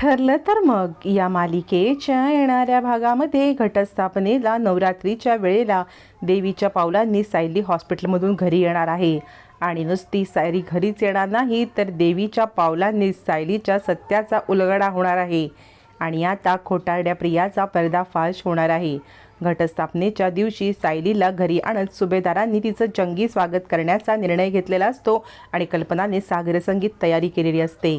ठरलं तर मग या मालिकेच्या येणाऱ्या भागामध्ये घटस्थापनेला नवरात्रीच्या वेळेला देवीच्या पावलांनी सायली हॉस्पिटलमधून घरी येणार आहे. आणि नुसती सायली घरीच येणार नाही तर देवीच्या पावलांनी सायलीच्या सत्याचा उलगडा होणार आहे. आणि आता खोटारड्या प्रियाचा पर्दाफाश होणार आहे. घटस्थापनेच्या दिवशी सायलीला घरी आणत सुभेदारांनी तिचं जंगी स्वागत करण्याचा निर्णय घेतलेला असतो आणि कल्पनाने सागरसंगीत तयारी केलेली असते.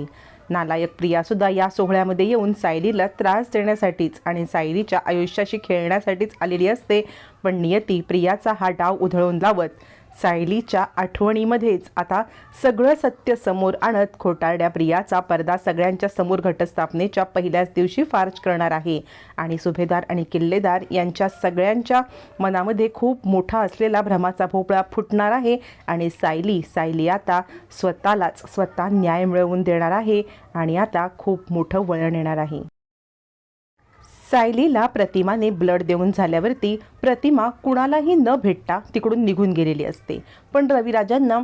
नालायक प्रियासुद्धा या सोहळ्यामध्ये येऊन सायलीला त्रास देण्यासाठीच आणि सायलीच्या आयुष्याशी खेळण्यासाठीच आलेली असते. पण नियती प्रियाचा हा डाव उधळून लावत सायलीच्या आठवणीमध्येच आता सगळं सत्य समोर आणत खोटारड्या प्रियाचा पडदा सगळ्यांच्या समोर घटस्थापनेच्या पहिल्याच दिवशी फार्ज करणार आहे. आणि सुभेदार आणि किल्लेदार यांच्या सगळ्यांच्या मनामध्ये खूप मोठा असलेला भ्रमाचा भोपळा फुटणार आहे. आणि सायली आता स्वतः न्याय मिळवून देणार आहे आणि आता खूप मोठं वळण येणार आहे. सायलीला प्रतिमाने ब्लड देऊन झाल्यावरती प्रतिमा कुणालाही न भेटता तिकडून निघून गेलेली असते. पण रविराजांना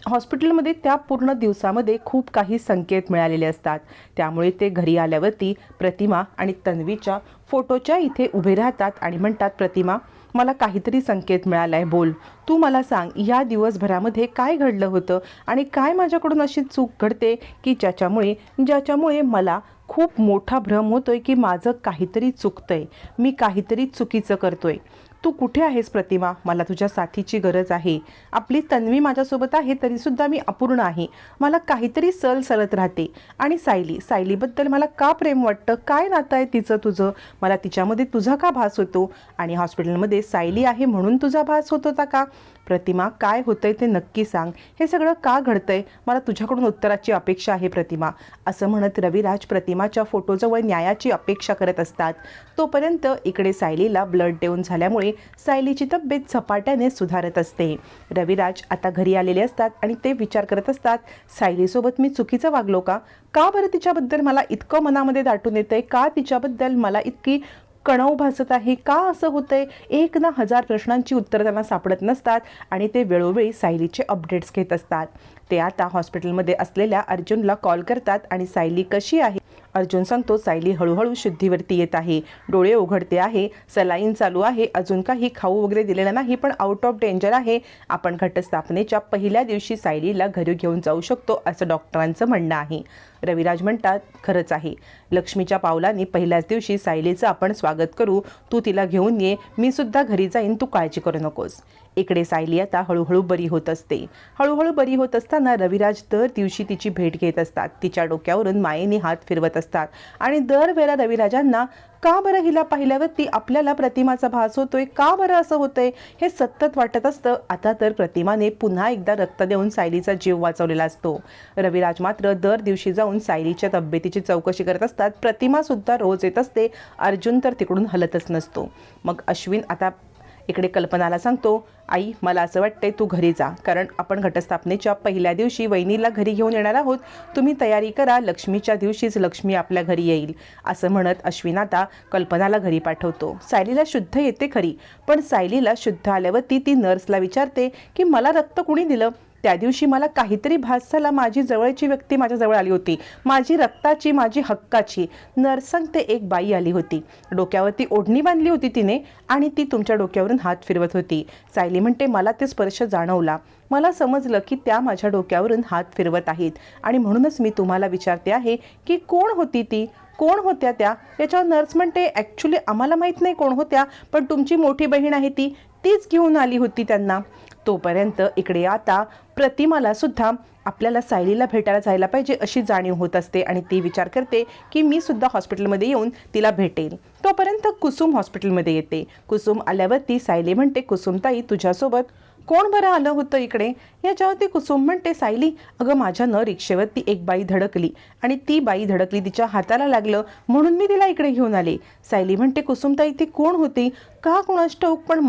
हॉस्पिटलमध्ये त्या पूर्ण दिवसामध्ये खूप काही संकेत मिळालेले असतात. त्यामुळे ते घरी आल्यावरती प्रतिमा आणि तन्वीच्या फोटोच्या इथे उभे राहतात आणि म्हणतात, प्रतिमा मला काहीतरी संकेत मिळालाय, बोल, तू मला सांग या दिवसभरामध्ये काय घडलं होतं आणि काय माझ्याकडून अशी चूक घडते की ज्याच्यामुळे मला खूप मोठा भ्रम होतोय की माझं काहीतरी चुकतंय, मी काहीतरी चुकीचं करतोय. तू कुठे आहेस प्रतिमा? मला तुझ्या साथीची गरज आहे. आपली तन्वी माझ्यासोबत आहे तरीसुद्धा मी अपूर्ण आहे. मला काहीतरी सलत राहते. आणि सायलीबद्दल मला का प्रेम वाटतं? काय नातं आहे तिचं तुझं? मला तिच्यामध्ये तुझा का भास होतो? आणि हॉस्पिटलमध्ये सायली आहे म्हणून तुझा भास होत होता का? प्रतिमा काय होतंय ते नक्की सांग. हे सगळं का घडतंय? मला तुझ्याकडून उत्तराची अपेक्षा आहे प्रतिमा. असं म्हणत रविराज प्रतिमाच्या फोटोजवळ न्यायाची अपेक्षा करत असतात. तोपर्यंत इकडे सायलीला ब्लड देऊन झाल्यामुळे सायलीची तब्येत झपाट्याने सुधारत असते. रविराज आता घरी आलेले असतात आणि ते विचार करत असतात, सायलीसोबत मी चुकीचं वागलो का? का बरं तिच्याबद्दल मला इतकं मनामध्ये दाटून येतंय? का तिच्याबद्दल मला इतकी कणव भासत आहे? का असं होतंय? 1 ना 1000 प्रश्नांची उत्तरं त्यांना सापडत नसतात आणि ते वेळोवेळी सायलीचे अपडेट्स घेत असतात. ते आता हॉस्पिटलमध्ये असलेल्या अर्जुनला कॉल करतात आणि सायली कशी आहे? अर्जुन सांगतो, सायली हळूहळू शुद्धीवरती येत आहे, डोळे उघडते आहे, सलाईन चालू आहे, अजून काही खाऊ वगैरे दिलेलं नाही, पण आउट ऑफ डेंजर आहे. आपण घटस्थापनेच्या पहिल्या दिवशी सायलीला घरी घेऊन जाऊ शकतो असं डॉक्टरांचं म्हणणं आहे. रविराज म्हणतात, खरंच आहे. लक्ष्मीच्या पावलांनी पहिल्याच दिवशी सायलीचं आपण स्वागत करू. तू तिला घेऊन ये, मी सुद्धा घरी जाईन, तू काळजी करू नकोस. इकडे सायली आता हळूहळू बरी होत असते. हळूहळू बरी होत असताना रविराज दर दिवशी तिची भेट घेत असतात. तिच्या डोक्यावरून मायेने हात फिरवत असतात आणि दरवेळेला रविराजांना का बरं हिला पाहिल्यावरती आपल्याला प्रतिमाचा भास होतोय, का बरं असं होतंय हे सतत वाटत असतं. आता तर प्रतिमाने पुन्हा एकदा रक्त देऊन सायलीचा जीव वाचवलेला असतो. रविराज मात्र दर दिवशी जाऊन सायलीच्या तब्येतीची चौकशी करत असतात. प्रतिमा सुद्धा रोज येत असते. अर्जुन तर तिकडून हलतच नसतो. मग अश्विन आता इकडे कल्पनाला सांगतो, आई मला असं वाटतंय तू घरी जा, कारण आपण घटस्थापनेच्या पहिल्या दिवशी वहिनीला घरी घेऊन येणार आहोत. तुम्ही तयारी करा, लक्ष्मीच्या दिवशीच लक्ष्मी आपल्या घरी येईल. असं म्हणत अश्विन आता कल्पनाला घरी पाठवतो. सायलीला शुद्ध येते खरी, पण सायलीला शुद्ध आल्यावरती ती नर्सला विचारते की मला रक्त कुणी दिलं? त्या दिवशी मला काहीतरी भास झाला, माझी जवळची व्यक्ती माझ्याजवळ आली होती, माझी रक्ताची, माझी हक्काची. नर्स सांगते, एक बाई आली होती, डोक्यावरती ओढणी बांधली होती तिने आणि ती तुमच्या डोक्यावरून हात फिरवत होती. सायली म्हणते, मला ते स्पर्श जाणवला, मला समजलं की त्या माझ्या डोक्यावरून हात फिरवत आहेत आणि म्हणूनच मी तुम्हाला विचारते आहे की कोण होती ती, कोण होत्या त्या? याच्यावर नर्स म्हणते, ॲक्च्युली आम्हाला माहीत नाही कोण होत्या, पण तुमची मोठी बहीण आहे तीच घेऊन आली होती त्यांना. तोपर्यंत इकडे आता प्रतिमाला सुद्धा आपल्याला सायलीला भेटायला जायला पाहिजे अशी जाणीव होत असते आणि ती विचार करते की मी सुद्धा हॉस्पिटलमध्ये येऊन तिला भेटेल. तोपर्यंत कुसुम हॉस्पिटलमध्ये येते. कुसुम आल्यावरती सायली म्हणते, कुसुमताई तुझ्यासोबत कोण बरं आलं होतं इकडे? याच्यावरती कुसुम म्हणते, सायली अगं माझ्या रिक्षेवरती एक बाई धडकली आणि ती बाई धडकली, तिच्या हाताला लागलं म्हणून मी तिला इकडे घेऊन आले. सायली म्हणते, कुसुमताई ती कोण होती? का कोणास ठाऊक, पण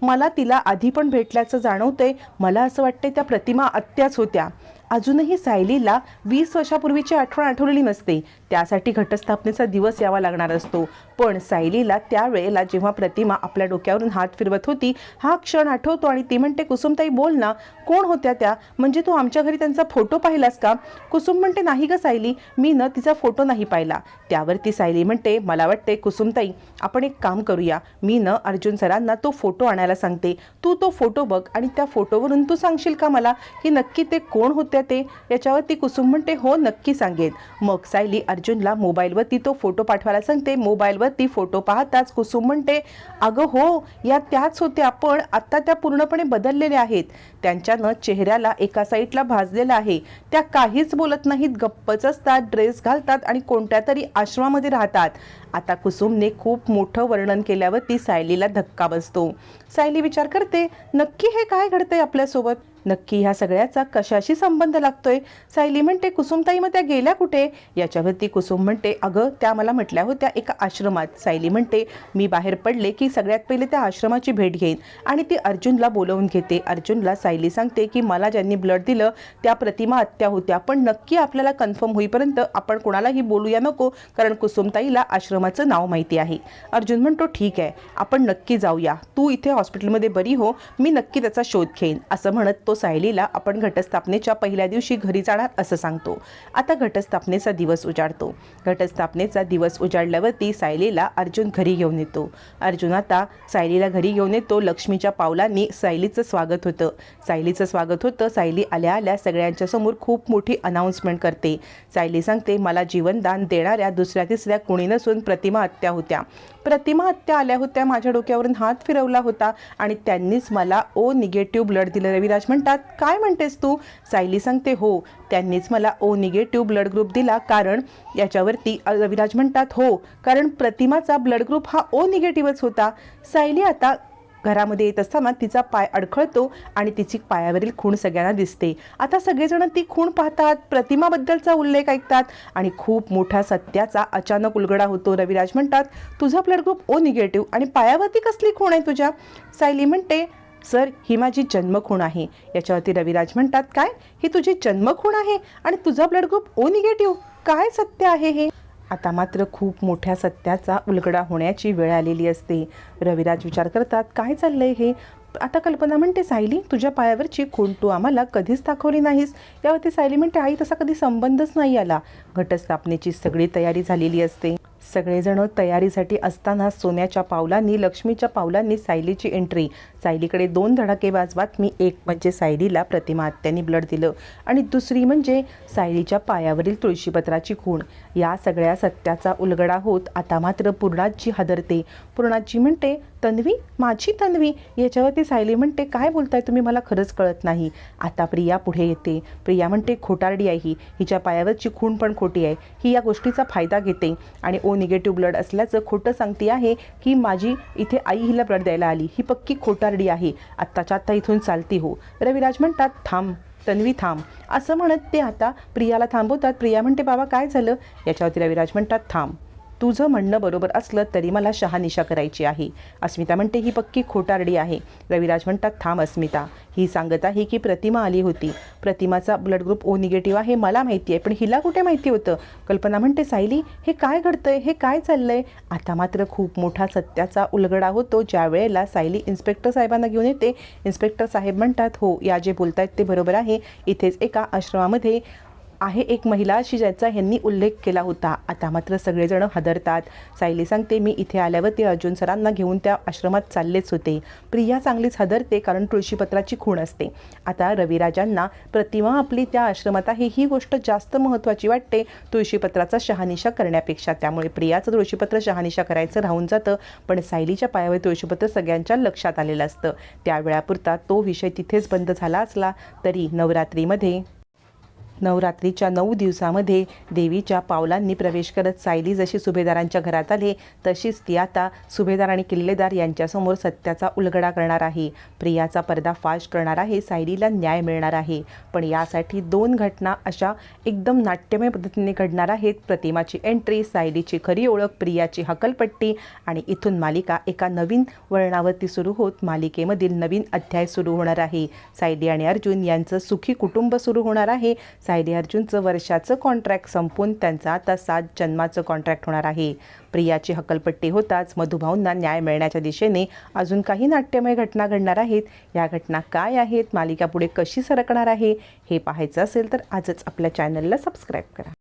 मला तिला आधी पण भेटल्याचं जाणवतंय. मला असं वाटतंय त्या प्रतिमा आत्याच होत्या. अजूनही सायलीला 20 वर्षापूर्वीची आठवण आठवलेली नसते, त्यासाठी घटस्थापनेचा दिवस यावा लागणार असतो. पण सायलीला त्यावेळेला जेव्हा प्रतिमा आपल्या डोक्यावरून हात फिरवत होती हा क्षण आठवतो आणि ती म्हणते, कुसुमताई बोल ना, कोण होत्या त्या? म्हणजे तू आमच्या घरी त्यांचा फोटो पाहिलास का? कुसुम म्हणते, नाही ग सायली, मी न तिचा फोटो नाही पाहिला. त्यावरती सायली म्हणते, मला वाटते कुसुमताई आपण एक काम करूया, मी न अर्जुन सरांना तो फोटो आणायला सांगते, तू तो फोटो बघ आणि त्या फोटोवरून तू सांगशील का मला की नक्की ते कोण होत्या ते? याच्यावरती कुसुम म्हणते, हो नक्की सांगेन. मग सायली अर्जुनला मोबाईलवरती तो फोटो पाठवायला सांगते. मोबाईलवरती फोटो पाहताच कुसुम म्हणते, अगं हो, या त्याच होत्या, पण आता त्या पूर्णपणे बदललेल्या आहेत. त्यांच्यानं चेहऱ्याला एका साईडला भाजलेला आहे. त्या काहीच बोलत नाहीत, गप्पच असतात, ड्रेस घालतात आणि कोणत्या तरी आश्रमामध्ये राहतात. आता कुसुमने खूप मोठं वर्णन केल्यावरती सायलीला धक्का बसतो. सायली विचार करते, नक्की हे काय घडतंय आपल्यासोबत? नक्की ह्या सगळ्याचा कशाशी संबंध लागतोय? सायली म्हणते, कुसुमताई मग त्या गेल्या कुठे? याच्यावरती कुसुम म्हणते, अगं त्या मला म्हटल्या होत्या एका आश्रमात. सायली म्हणते, मी बाहेर पडले की सगळ्यात पहिले त्या आश्रमाची भेट घेईन आणि ती अर्जुनला बोलवून घेते. अर्जुनला सायली सांगते की मला ज्यांनी ब्लड दिलं त्या प्रतिमा आत्या होत्या, पण नक्की आपल्याला कन्फर्म होईपर्यंत आपण कोणालाही बोलूया नको, कारण कुसुमताईला आश्रमाचं नाव माहिती आहे. अर्जुन म्हणतो, ठीक आहे, आपण नक्की जाऊया, तू इथे हॉस्पिटलमध्ये बरी हो, मी नक्की त्याचा शोध घेईन. असं म्हणत तो सायलीला आपण घटस्थापनेच्या पहिल्या दिवशी घरी जाणार असं सांगतो. आता घटस्थापनेचा दिवस उजाडतो. घटस्थापनेचा दिवस उजाडल्यावरती सायलीला अर्जुन घरी घेऊन येतो. अर्जुन आता सायलीला घरी घेऊन येतो. लक्ष्मीच्या पावलांनी सायलीचं स्वागत होतं. सायली आल्या आल्या सगळ्यांच्या समोर खूप मोठी अनाउन्समेंट करते. सायली सांगते, मला जीवनदान देणाऱ्या दुसऱ्या तिसऱ्या कोणी नसून प्रतिमा आत्या होत्या. प्रतिमा आत्या आल्या होत्या, माझ्या डोक्यावरून हात फिरवला होता आणि त्यांनीच मला ओ निगेटिव्ह ब्लड दिलं. रविराज म्हणतात, काय म्हणतेस तू? सायली सांगते, हो, त्यांनीच मला ओ निगेटिव्ह ब्लड ग्रुप दिला. कारण याच्यावरती रविराज म्हणतात, हो, कारण प्रतिमाचा ब्लड ग्रुप हा ओ निगेटिव्हच होता. सायली आता घरामध्ये येत असताना तिचा पाय अडखळतो आणि तिची पायावरील खूण सगळ्यांना दिसते. आता सगळेजण ती खूण पाहतात, प्रतिमाबद्दलचा उल्लेख ऐकतात आणि खूप मोठ्या सत्याचा अचानक उलगडा होतो. रविराज म्हणतात, तुझा ब्लड ग्रुप ओ निगेटिव्ह आणि पायावरती कसली खूण आहे तुझ्या? सायली म्हणते, सर, ही माझी जन्मखूण आहे. याच्यावरती रविराज म्हणतात, काय, ही तुझी जन्मखूण आहे आणि तुझा ब्लड ग्रुप ओ निगेटिव्ह? काय सत्य आहे हे? आता मात्र खूप मोठ्या सत्याचा उलगडा होण्याची वेळ आलेली असते. रविराज विचार करतात, काय चाललंय हे? आता कल्पना म्हणते, सायली, तुझ्या पायावरची खूण तू आम्हाला कधीच दाखवली नाहीस. यावरती सायली म्हणते, आई, तसा कधी संबंधच नाही आला. घटस्थापनेची सगळी तयारी झालेली असते. सगळेजण तयारीसाठी असताना सोन्याच्या पावलांनी, लक्ष्मीच्या पावलांनी सायलीची एंट्री. सायलीकडे 2 धडाकेबाज बातमी. एक म्हणजे सायलीला प्रतिमा आत्यानी ब्लड दिलं आणि दुसरी म्हणजे सायलीच्या पायावरील तुळशीपत्राची खूण. या सगळ्या सत्याचा उलगडा होत आता मात्र पूर्णाजी हादरते. पूर्णाजी म्हणते, तन्वी, माझी तन्वी. याच्यावरती सायली म्हणते, काय बोलताय तुम्ही, मला खरंच कळत नाही. आता प्रिया पुढे येते. प्रिया म्हणते, खोटारडी आहे ही, हिच्या पायावरची खूण पण खोटी आहे. ही या गोष्टीचा फायदा घेते आणि ओ निगेटिव्ह ब्लड असल्याचं खोटं सांगते आहे की माझी इथे आई हिला ब्लड द्यायला आली. ही पक्की खोटारडी आहे. आत्ताच्या आत्ता इथून चालती हो. रविराज म्हणतात, थांब तन्वी, थांब. असं म्हणत ते आता प्रियाला थांबवतात. प्रिया म्हणते, बाबा काय झालं? याच्यावरती रविराज म्हणतात, थांब, तुझं म्हणणं बरोबर असलं तरी मला शहानिशा करायची आहे. अस्मिता म्हणते, ही पक्की खोटारडी आहे. रविराज म्हणतात, थांब अस्मिता, ही सांगत आहे की प्रतिमा आली होती. प्रतिमाचा ब्लड ग्रुप ओ निगेटिव्ह आहे, मला माहिती आहे, पण हिला कुठे माहिती होतं? कल्पना म्हणते, सायली, हे काय घडतंय, हे काय चाललंय? आता मात्र खूप मोठा सत्याचा उलगडा होतो. ज्या वेळेला सायली इन्स्पेक्टर साहेबांना घेऊन येते. इन्स्पेक्टर साहेब म्हणतात, हो, या जे बोलतायत ते बरोबर आहे. इथेच एका आश्रमामध्ये आहे एक महिला अशी ज्याचा ह्यांनी उल्लेख केला होता. आता मात्र सगळेजण हादरतात. सायली सांगते, मी इथे आल्यावर ते अर्जुन सरांना घेऊन त्या आश्रमात चाललेच होते. प्रिया चांगलीच हादरते, कारण तुळशीपत्राची खूण असते. आता रविराजांना प्रतिमा आपली त्या आश्रमात आहे ही गोष्ट जास्त महत्त्वाची वाटते तुळशीपत्राचा शहानिशा करण्यापेक्षा. त्यामुळे प्रियाचं तुळशीपत्र शहानिशा करायचं राहून जातं. पण सायलीच्या पायावर तुळशीपत्र सगळ्यांच्या लक्षात आलेलं असतं. त्या वेळापुरता तो विषय तिथेच बंद झाला असला तरी नवरात्रीमध्ये नवरात्रीच्या 9 दिवसामध्ये देवीच्या पावलांनी प्रवेश करत सायली जशी सुभेदारांच्या घरात आले तशीच ती आता सुभेदार आणि किल्लेदार यांच्यासमोर सत्याचा उलगडा करणार आहे. प्रियाचा पर्दाफाश करणार आहे. सायलीला न्याय मिळणार आहे. पण यासाठी 2 घटना अशा एकदम नाट्यमय पद्धतीने घडणार आहेत. प्रतिमाची एंट्री, सायलीची खरी ओळख, प्रियाची हकलपट्टी आणि इथून मालिका एका नवीन वळणावरती सुरू होत मालिकेमधील नवीन अध्याय सुरू होणार आहे. सायली आणि अर्जुन यांचं सुखी कुटुंब सुरू होणार आहे. सायली अर्जुनचं वर्षाचं कॉन्ट्रॅक्ट संपून त्यांचं आता 7 जन्माचं कॉन्ट्रॅक्ट होणार आहे. प्रियाची हकलपट्टी होताच मधुभाऊंना न्याय मिळण्याच्या दिशेने अजून काही नाट्यमय घटना घडणार आहेत. या घटना काय आहेत, मालिका पुढे कशी सरकणार आहे हे पाहायचं असेल तर आजच आपल्या चॅनलला सबस्क्राईब करा.